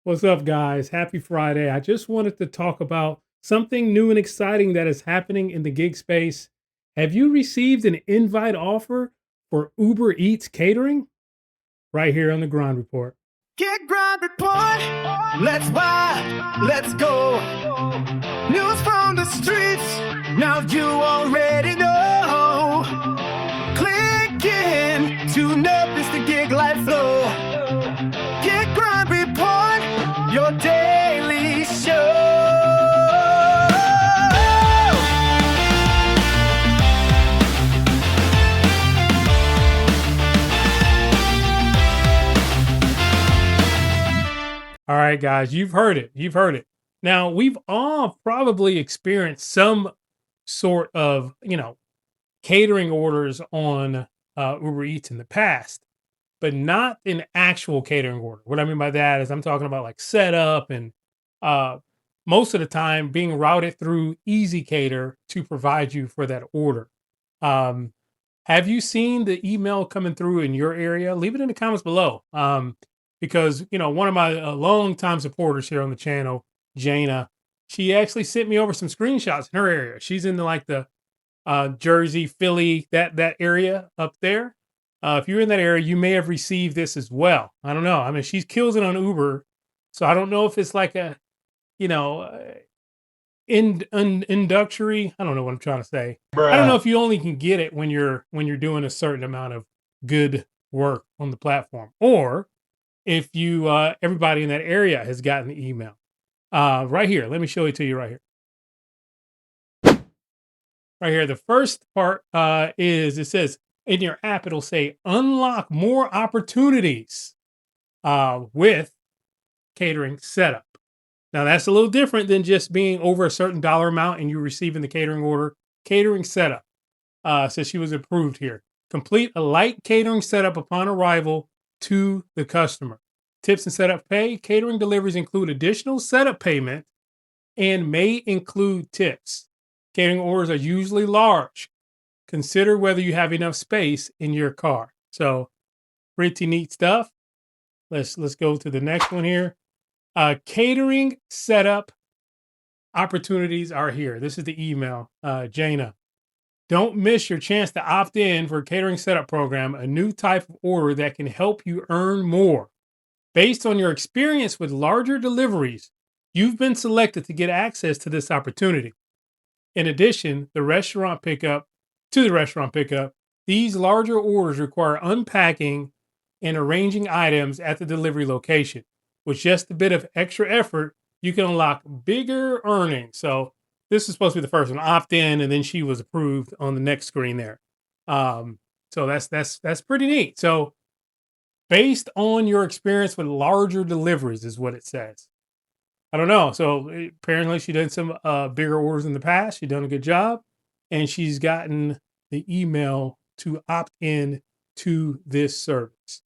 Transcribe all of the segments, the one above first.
What's up, guys? Happy Friday. I just wanted to talk about something new and exciting that is happening in the gig space. Have you received an invite offer for Uber Eats catering? Right here on the Grind Report. Get Grind Report. Let's ride. Let's go. News from the streets. Now you already know. Click in to notice the gig life flow. Get Grind Report. Your daily show. All right, guys, you've heard it. You've heard it. Now, we've all probably experienced some sort of, catering orders on Uber Eats in the past, but not an actual catering order. What I mean by that is I'm talking about like setup and uh, most of the time being routed through Easy Cater to provide you for that order. Um, have you seen the email coming through in your area? Leave it in the comments below. Because one of my longtime supporters here on the channel, Jana, she actually sent me over some screenshots in her area. She's in the Jersey, Philly, that area up there. If you're in that area, you may have received this as well. I don't know. I mean, she kills it on Uber, so I don't know if it's like a, you know, inductory. I don't know what I'm trying to say. I don't know if you only can get it when you're doing a certain amount of good work on the platform, or if you everybody in that area has gotten the email. Right here, let me show it to you right here. Right here, the first part is it says in your app, it'll say unlock more opportunities with catering setup. Now that's a little different than just being over a certain dollar amount and you receiving the catering order. Catering setup says she was approved here. Complete a light catering setup upon arrival to the customer. Tips and setup pay. Catering deliveries include additional setup payment and may include tips. Catering orders are usually large. Consider whether you have enough space in your car. So pretty neat stuff. Let's go to the next one here. Catering setup opportunities are here. This is the email, Jana. Don't miss your chance to opt in for a catering setup program, a new type of order that can help you earn more. Based on your experience with larger deliveries, you've been selected to get access to this opportunity. In addition, the restaurant pickup, these larger orders require unpacking and arranging items at the delivery location. With just a bit of extra effort, you can unlock bigger earnings. So this is supposed to be the first one, opt in, and then she was approved on the next screen there. So that's pretty neat. So based on your experience with larger deliveries is what it says. I don't know. So apparently she did some bigger orders in the past. She's done a good job, and she's gotten the email to opt in to this service.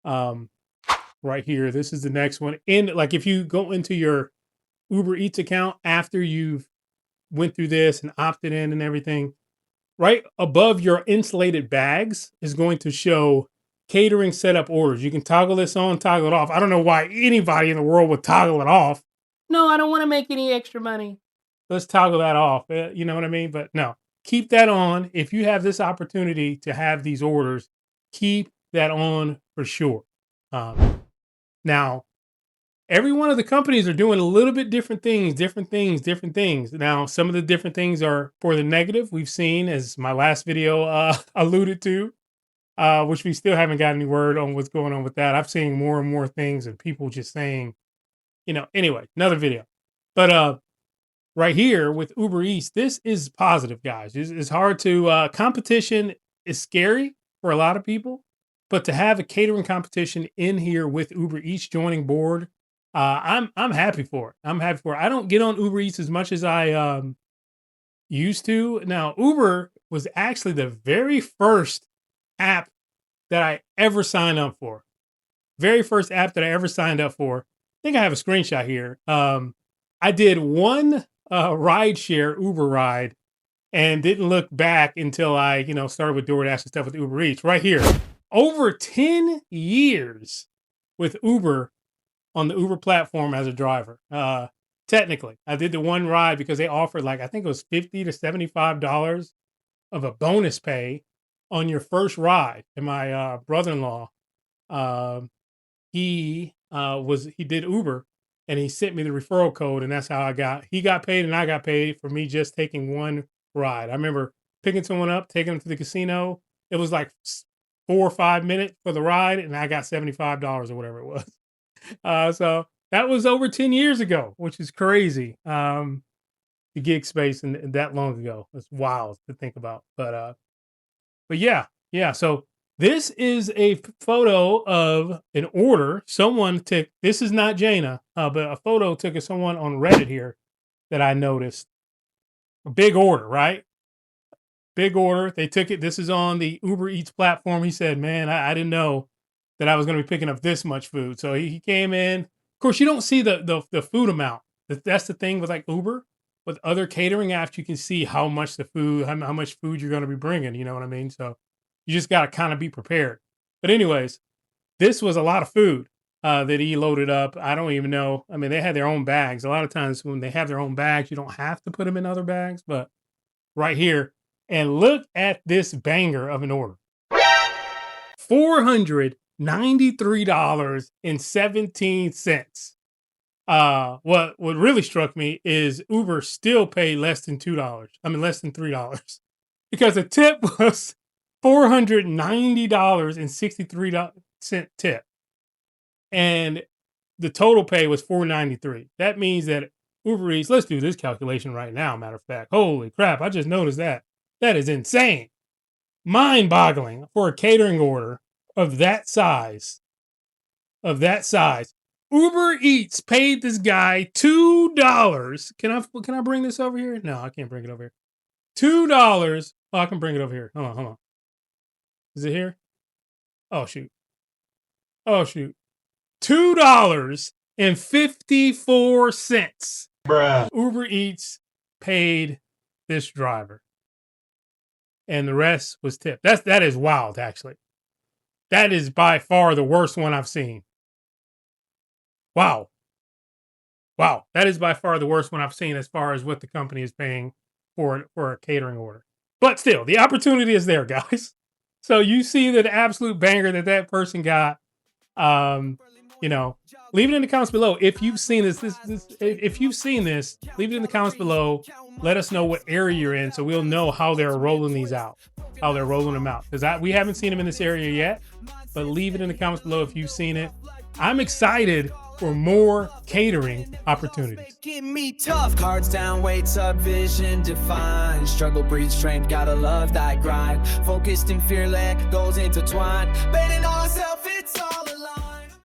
Right here, this is the next one. And like if you go into your Uber Eats account after you've went through this and opted in and everything, right above your insulated bags is going to show catering setup orders. You can toggle this on, toggle it off. I don't know why anybody in the world would toggle it off. No, I don't want to make any extra money. Let's toggle that off. You know what I mean? But no, keep that on. If you have this opportunity to have these orders, keep that on for sure. Now, every one of the companies are doing a little bit different things. Now, some of the different things are for the negative. We've seen, as my last video alluded to, which we still haven't got any word on what's going on with that. I've seen more and more things and people just saying, anyway, another video. But right here with Uber Eats, this is positive, guys. It's hard to, competition is scary for a lot of people, but to have a catering competition in here with Uber Eats joining board, I'm happy for it. I don't get on Uber Eats as much as I used to. Now, Uber was actually the very first app that I ever signed up for. Very first app that I ever signed up for. I think I have a screenshot here. I did one ride share Uber ride and didn't look back until I, started with DoorDash and stuff with Uber Eats. Right here. Over 10 years with Uber, on the Uber platform as a driver. Technically, I did the one ride because they offered like I think it was $50 to $75 of a bonus pay on your first ride. And my brother-in-law, um, he did Uber, and he sent me the referral code, and that's how he got paid, and I got paid for me just taking one ride. I remember picking someone up, taking them to the casino. It was like 4 or 5 minutes for the ride, and I got $75 or whatever it was. So that was over 10 years ago, which is crazy. The gig space and that long ago. It's wild to think about. But yeah. So this is a photo of an order someone took. This is not Jaina, but a photo took of someone on Reddit here that I noticed. A big order, right? Big order. They took it. This is on the Uber Eats platform. He said, man, I didn't know that I was going to be picking up this much food. So he came in. Of course, you don't see the food amount. That's the thing with like Uber. With other catering apps, you can see how much how much food you're going to be bringing. You know what I mean? So you just got to kind of be prepared. But anyways, this was a lot of food that he loaded up. I don't even know. I mean, they had their own bags. A lot of times when they have their own bags, you don't have to put them in other bags. But right here, and look at this banger of an order. $493.17. What really struck me is Uber still paid less than $2. I mean, less than $3 because the tip was $490.63 tip. And the total pay was $493. That means that Uber Eats, let's do this calculation right now. Matter of fact, holy crap. I just noticed that. That is insane. Mind boggling for a catering order of that size. Uber Eats paid this guy $2. Can I bring this over here? No, I can't bring it over here. $2. Oh, I can bring it over here. Hold on. Is it here? Oh shoot. $2.54. Bruh. Uber Eats paid this driver. And the rest was tipped. That is wild, actually. That is by far the worst one I've seen. Wow. That is by far the worst one I've seen as far as what the company is paying for a catering order. But still, the opportunity is there, guys. So you see the absolute banger that person got. Leave it in the comments below if you've seen this. If you've seen this, leave it in the comments below. Let us know what area you're in, so we'll know how they're rolling these out, how they're rolling them out. Because we haven't seen them in this area yet, but leave it in the comments below if you've seen it. I'm excited for more catering opportunities. Making me tough, cards down, weights up, vision defined. Struggle breeds strength, gotta love that grind. Focused and fearless, goals intertwined. Betting on self.